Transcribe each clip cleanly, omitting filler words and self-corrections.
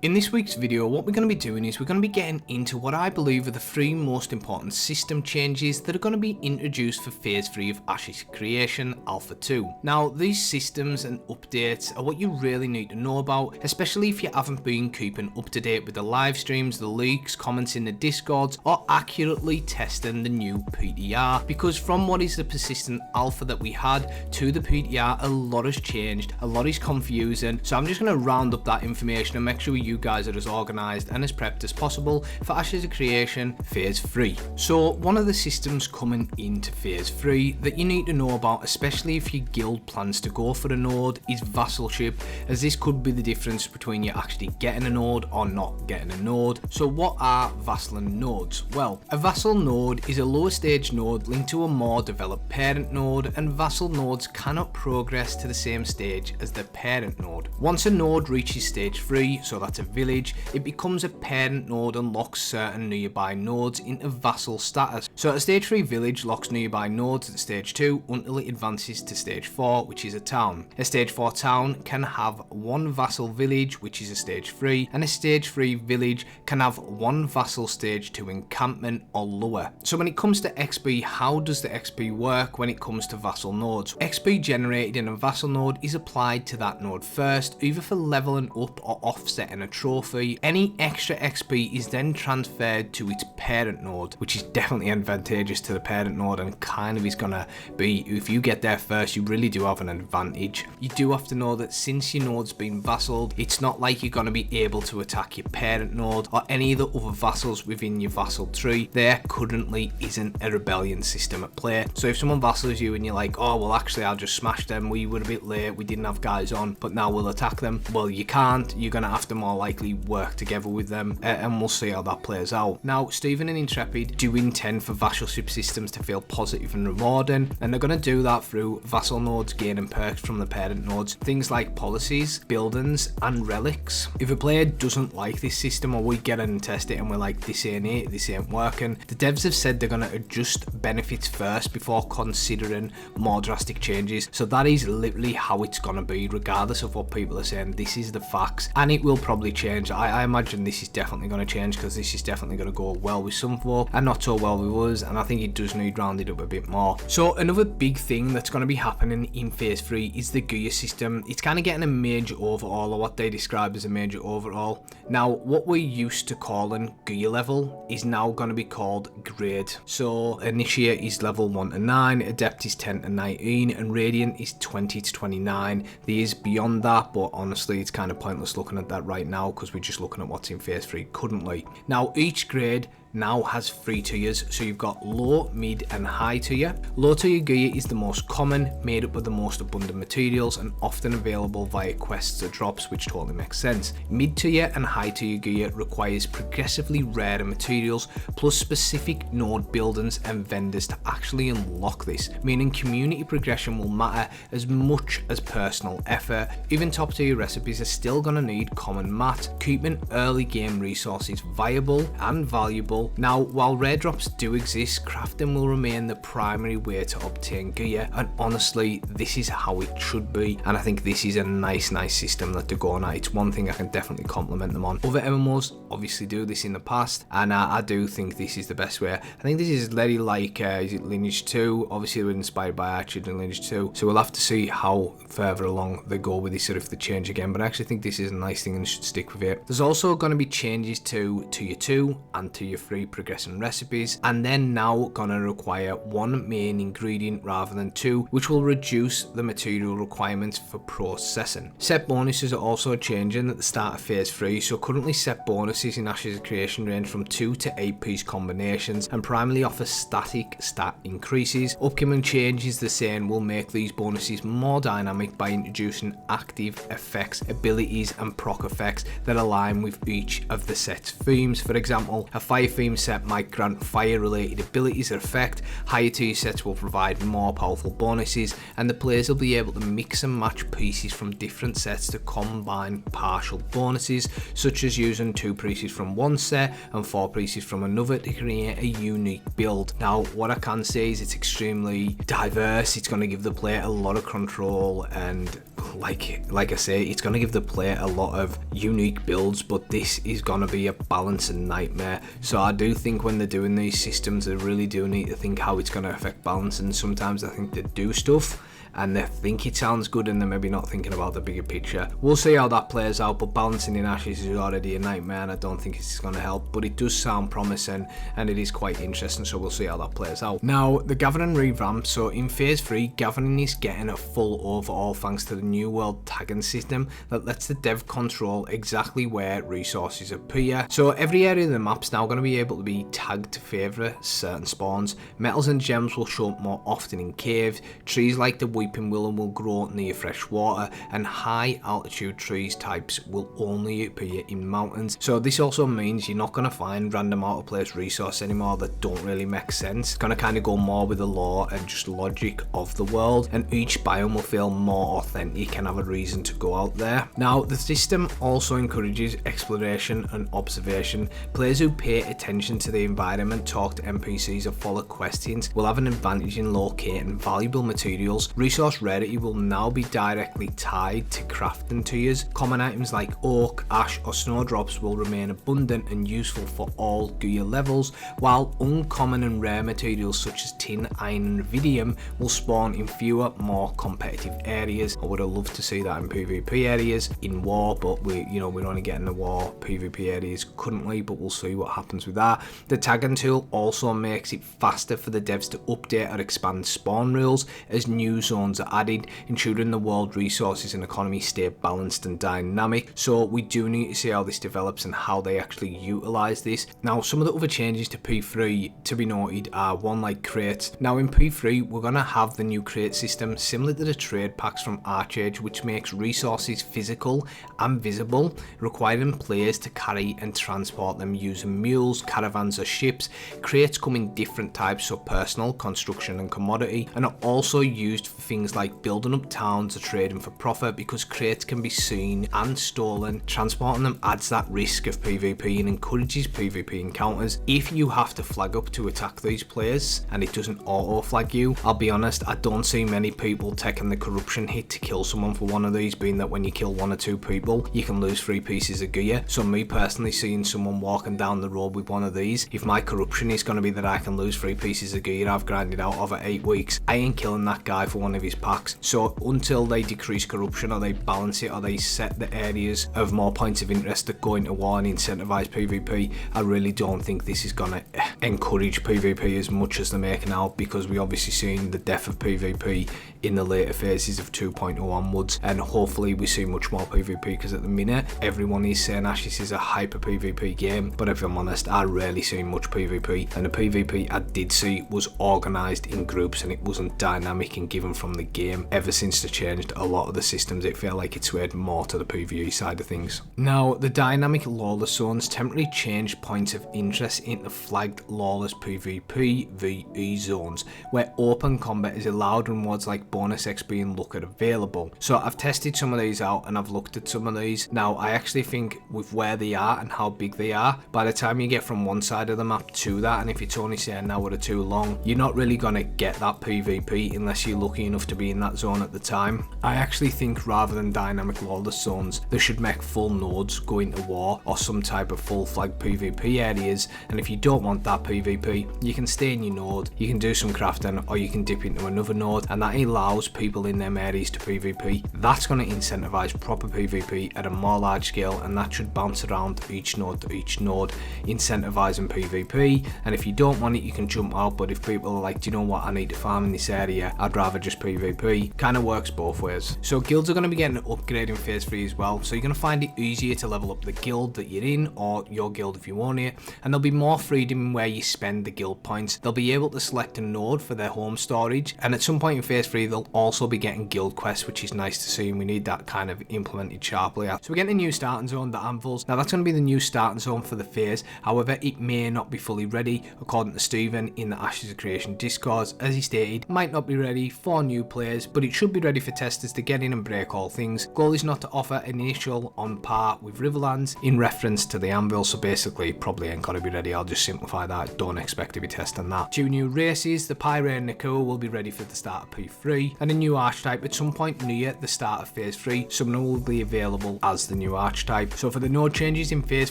In this week's video, what we're going to be doing is we're going to be getting into what I believe are the three most important system changes that are going to be introduced for Phase 3 of Ashes Creation Alpha 2. Now, these systems and updates are what you really need to know about, especially if you haven't been keeping up to date with the live streams, the leaks, comments in the Discords, or accurately testing the new PTR, because from what is the persistent alpha that we had to the PTR, a lot has changed, a lot is confusing, so I'm just going to round up that information and make sure you guys are as organised and as prepped as possible for Ashes of Creation Phase 3. So one of the systems coming into Phase 3 that you need to know about, especially if your guild plans to go for a node, is vassalship, as this could be the difference between you actually getting a node or not getting a node. So what are vassaling nodes? Well, a vassal node is a lower stage node linked to a more developed parent node, and vassal nodes cannot progress to the same stage as the parent node. Once a node reaches stage 3, so that's a village, it becomes a parent node and locks certain nearby nodes into vassal status. So a stage 3 village locks nearby nodes at stage 2 until it advances to stage 4, which is a town. A stage 4 town can have one vassal village, which is a stage 3, and a stage 3 village can have one vassal stage 2 encampment or lower. So when it comes to XP, how does the XP work when it comes to vassal nodes? XP generated in a vassal node is applied to that node first, either for leveling up or offsetting a trophy. Any extra XP is then transferred to its parent node, which is definitely advantageous to the parent node and kind of is gonna be, if you get there first, you really do have an advantage. You do have to know that since your node's been vassaled, it's not like you're gonna be able to attack your parent node or any of the other vassals within your vassal tree. There currently isn't a rebellion system at play. So if someone vassals you and you're like, oh well actually I'll just smash them, we were a bit late, we didn't have guys on, but now we'll attack them. Well, you can't. You're gonna have to more likely work together with them, and we'll see how that plays out. Now, Stephen and Intrepid do intend for vassalship systems to feel positive and rewarding, and they're going to do that through vassal nodes gaining perks from the parent nodes, things like policies, buildings, and relics. If a player doesn't like this system, or we get in and test it and we're like, this ain't it, this ain't working, the devs have said they're going to adjust benefits first before considering more drastic changes. So that is literally how it's going to be, regardless of what people are saying. This is the facts, and it will probably change. I imagine this is definitely going to change, because this is definitely going to go well with some folk and not so well with us, and I think it does need rounded up a bit more. So another big thing that's going to be happening in Phase 3 is the gear system. It's kind of getting a major overhaul, or what they describe as a major overhaul. Now, what we're used to calling gear level is now going to be called grade. So Initiate is level 1 to 9, Adept is 10 to 19, and Radiant is 20 to 29. There is beyond that, but honestly it's kind of pointless looking at that right now because we're just looking at what's in Phase 3 currently. Now, each grade now has 3 tiers, so you've got low, mid and high tier. Low tier gear is the most common, made up of the most abundant materials and often available via quests or drops, which totally makes sense. Mid tier and high tier gear requires progressively rarer materials plus specific node buildings and vendors to actually unlock this, meaning community progression will matter as much as personal effort. Even top tier recipes are still going to need common mat, keeping early game resources viable and valuable. Now, while rare drops do exist, crafting will remain the primary way to obtain gear, and honestly this is how it should be, and I think this is a nice system that they're going at. It's one thing I can definitely compliment them on. Other MMOs obviously do this in the past, and I do think this is the best way. I think this is very like is it Lineage 2? Obviously they were inspired by Archer and Lineage 2, so we'll have to see how further along they go with this, or if they change again, but I actually think this is a nice thing and should stick with it. There's also going to be changes to Tier 2 and Tier 3 progressing recipes, and then now gonna require one main ingredient rather than 2, which will reduce the material requirements for processing. Set bonuses are also changing at the start of Phase 3, so currently set bonuses in Ashes of Creation range from 2 to 8 piece combinations and primarily offer static stat increases. Upcoming changes, they're saying, will make these bonuses more dynamic by introducing active effects, abilities and proc effects that align with each of the set's themes. For example, a fire theme set might grant fire related abilities or effect, higher tier sets will provide more powerful bonuses, and the players will be able to mix and match pieces from different sets to combine partial bonuses, such as using 2 pieces from one set and 4 pieces from another to create a unique build. Now what I can say is it's extremely diverse. It's going to give the player a lot of control, and like I say, it's going to give the player a lot of unique builds, but this is going to be a balancing nightmare. So I do think when they're doing these systems, they really do need to think how it's going to affect balancing. Sometimes I think they do stuff and they think it sounds good and they're maybe not thinking about the bigger picture. We'll see how that plays out, but balancing in Ashes is already a nightmare and I don't think it's going to help, but it does sound promising and it is quite interesting, so we'll see how that plays out. Now, the gathering revamp. So in phase 3, gathering is getting a full overhaul thanks to the new world tagging system that lets the dev control exactly where resources appear. So every area of the map's now going to be able to be tagged to favour certain spawns. Metals and gems will show up more often in caves, trees like the weeping willow will grow near fresh water, and high altitude trees types will only appear in mountains. So this also means you're not going to find random out of place resources anymore that don't really make sense. It's going to kind of go more with the lore and just logic of the world, and each biome will feel more authentic and have a reason to go out there. Now the system also encourages exploration and observation. Players who pay attention to the environment, talk to NPCs or follow questions will have an advantage in locating valuable materials. Resource rarity will now be directly tied to crafting tiers. Common items like oak, ash or snowdrops will remain abundant and useful for all gear levels, while uncommon and rare materials such as tin, iron and iridium will spawn in fewer, more competitive areas. I would have loved to see that in PvP areas in war, but we're only getting the war PvP areas currently, but we'll see what happens with that. The tagging tool also makes it faster for the devs to update or expand spawn rules as new zones are added, ensuring the world resources and economy stay balanced and dynamic. So we do need to see how this develops and how they actually utilize this. Now some of the other changes to P3 to be noted are one like crates. Now in P3 we're going to have the new crate system similar to the trade packs from Archage, which makes resources physical and visible, requiring players to carry and transport them using mules, caravans or ships. Crates come in different types, so personal, construction and commodity, and are also used for things like building up towns or trading for profit, because crates can be seen and stolen. Transporting them adds that risk of PvP and encourages PvP encounters. If you have to flag up to attack these players and it doesn't auto flag you, I'll be honest, I don't see many people taking the corruption hit to kill someone for one of these, being that when you kill 1 or 2 people you can lose 3 pieces of gear. So me personally seeing someone walking down the road with one of these, if my corruption is going to be that I can lose 3 pieces of gear I've grinded out over 8 weeks, I ain't killing that guy for one of his packs. So until they decrease corruption or they balance it or they set the areas of more points of interest that go into war and incentivize PvP, I really don't think this is going to encourage PvP as much as they're making out, because we obviously seen the death of PvP in the later phases of 2.0 onwards, and hopefully we see much more PvP, because at the minute everyone is saying Ashes is a hyper PvP game, but if I'm honest, I rarely see much PvP, and the PvP I did see was organised in groups and it wasn't dynamic and given from the game. Ever since they changed a lot of the systems, it felt like it swayed more to the PvE side of things. Now the dynamic Lawless zones temporarily changed points of interest into flagged Lawless PvP VE zones, where open combat is allowed and words like bonus XP and luck are available. So I've tested some of these out and I've looked at some of these. Now I actually think with where they are and how big they are, by the time you get from one side of the map to that, and if it's only say an hour or 2 long, you're not really going to get that PvP unless you're lucky enough to be in that zone at the time. I actually think rather than dynamic Lawless zones, they should make full nodes go into war or some type of full flag PvP areas, and if you don't want that PvP, you can stay in your node, you can do some crafting, or you can dip into another node, and that allows people in them areas to PvP. That's going to incentivize proper PvP at a more large scale, and that should bounce around each node to each node, incentivizing PvP. And if you don't want it, you can jump out, but if people are like, do you know what, I need to farm in this area, I'd rather just PvP. Kind of works both ways. So guilds are going to be getting an upgrade in phase 3 as well, so you're going to find it easier to level up the guild that you're in, or your guild if you own it, and there'll be more freedom in where you spend the guild points. They'll be able to select a node for their home storage, and at some point in phase 3 they'll also be getting guild quests, which is nice to see, and we need that kind of implemented sharply. So we're getting a new starting zone, the anvils. Now that's going to be the new starting zone for the phase, however it may not be fully ready. According to Stephen in the Ashes of Creation Discord, as he stated, might not be ready for new players, but it should be ready for testers to get in and break all things. Goal is not to offer an initial on par with Riverlands in reference to the anvil, so basically probably ain't gotta be ready. I'll just simplify that, don't expect to be testing that. 2 new races, the Pyre and Nakua will be ready for the start of P3, and a new archetype at some point near the start of phase 3. Summoner will be available as the new archetype. So for the node changes in phase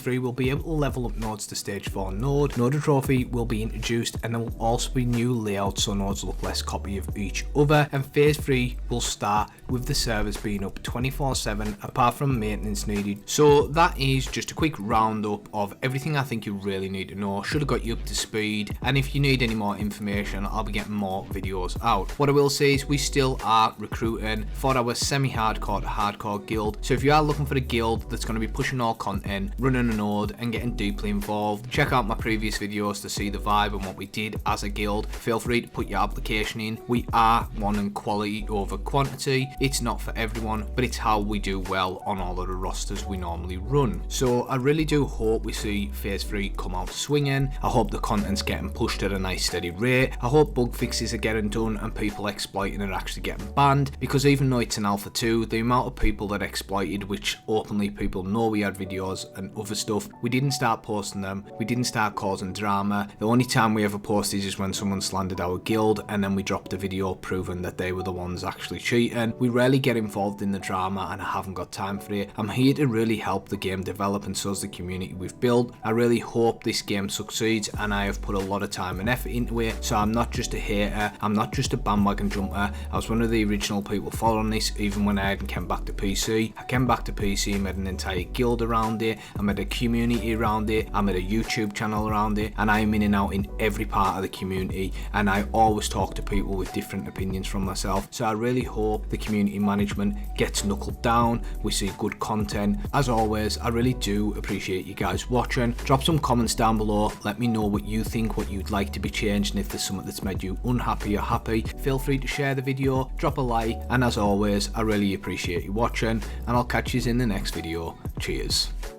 3, we'll be able to level up nodes to stage 4 node. Node trophy will be introduced, and there will also be new layouts so nodes look less copy of each other, and phase 3 will start with the servers being up 24/7 apart from maintenance needed. So that is just a quick roundup of everything I think you really need to know. Should have got you up to speed, and if you need any more information, I'll be getting more videos out. What I will say is we still are recruiting for our semi-hardcore to hardcore guild, so if you are looking for a guild that's going to be pushing all content, running a node and getting deeply involved, check out my previous videos to see the vibe and what we did as a guild. Feel free to put your application in. We are wanting quality over quantity. It's not for everyone, but it's how we do well on all of the rosters we normally run. So I really do hope we see phase 3 come out swinging. I hope the content's getting pushed at a nice steady rate. I hope bug fixes are getting done and people exploiting are actually getting banned, because even though it's an alpha 2, the amount of people that exploited, which openly people know we had videos and other stuff, we didn't start posting them, we didn't start causing drama. The only time we ever post these is when someone slandered our guild, and then we dropped a video proving that they were the ones actually cheating. We rarely get involved in the drama, and I haven't got time for it. I'm here to really help the game develop, and so's the community we've built. I really hope this game succeeds, and I have put a lot of time and effort into it, so I'm not just a hater, I'm not just a bandwagon jumper. I was one of the original people following this even when I hadn't came back to PC. I came back to PC and made an entire guild around it, I made a community around it, I made a YouTube channel around it, and I'm in and out in every part of the community, and I always talk to people with different opinions from myself. So I really hope the community management gets knuckled down, we see good content. As always, I really do appreciate you guys watching. Drop some comments down below, let me know what you think, what you'd like to be changed, and if there's something that's made you unhappy or happy, feel free to share the video, drop a like, and as always, I really appreciate you watching, and I'll catch you in the next video. Cheers.